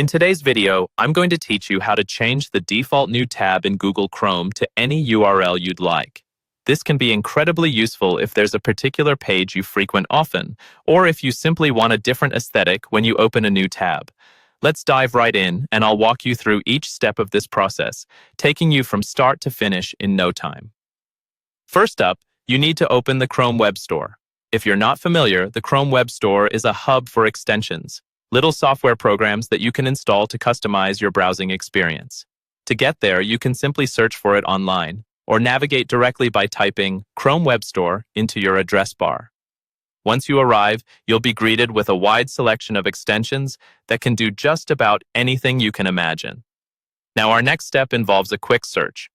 In today's video, I'm going to teach you how to change the default new tab in Google Chrome to any URL you'd like. This can be incredibly useful if there's a particular page you frequent often, or if you simply want a different aesthetic when you open a new tab. Let's dive right in, and I'll walk you through each step of this process, taking you from start to finish in no time. First up, you need to open the Chrome Web Store. If you're not familiar, the Chrome Web Store is a hub for extensions, little software programs that you can install to customize your browsing experience. To get there, you can simply search for it online, or navigate directly by typing Chrome Web Store into your address bar. Once you arrive, you'll be greeted with a wide selection of extensions that can do just about anything you can imagine. Now, our next step involves a quick search.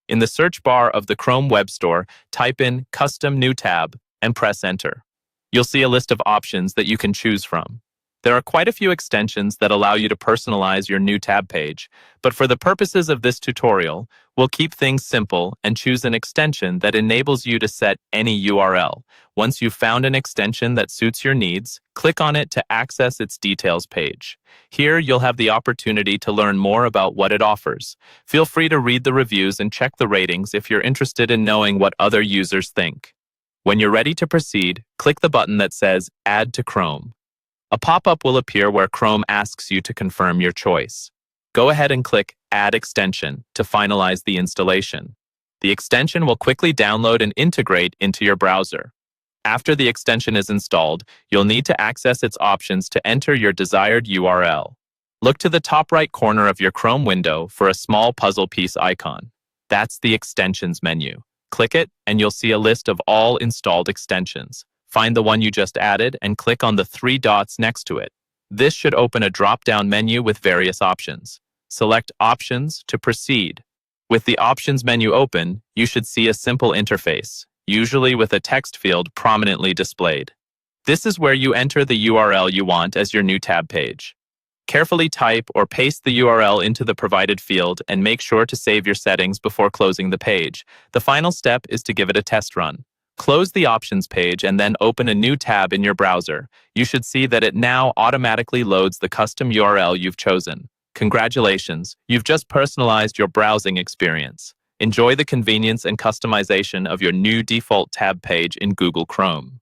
In the search bar of the Chrome Web Store, type in Custom New Tab and press Enter. You'll see a list of options that you can choose from. There are quite a few extensions that allow you to personalize your new tab page, but for the purposes of this tutorial, we'll keep things simple and choose an extension that enables you to set any URL. Once you've found an extension that suits your needs, click on it to access its details page. Here, you'll have the opportunity to learn more about what it offers. Feel free to read the reviews and check the ratings if you're interested in knowing what other users think. When you're ready to proceed, click the button that says Add to Chrome. A pop-up will appear where Chrome asks you to confirm your choice. Go ahead and click Add Extension to finalize the installation. The extension will quickly download and integrate into your browser. After the extension is installed, you'll need to access its options to enter your desired URL. Look to the top right corner of your Chrome window for a small puzzle piece icon. That's the Extensions menu. Click it, and you'll see a list of all installed extensions. Find the one you just added and click on the 3 dots next to it. This should open a drop-down menu with various options. Select Options to proceed. With the Options menu open, you should see a simple interface, usually with a text field prominently displayed. This is where you enter the URL you want as your new tab page. Carefully type or paste the URL into the provided field and make sure to save your settings before closing the page. The final step is to give it a test run. Close the Options page and then open a new tab in your browser. You should see that it now automatically loads the custom URL you've chosen. Congratulations, you've just personalized your browsing experience. Enjoy the convenience and customization of your new default tab page in Google Chrome.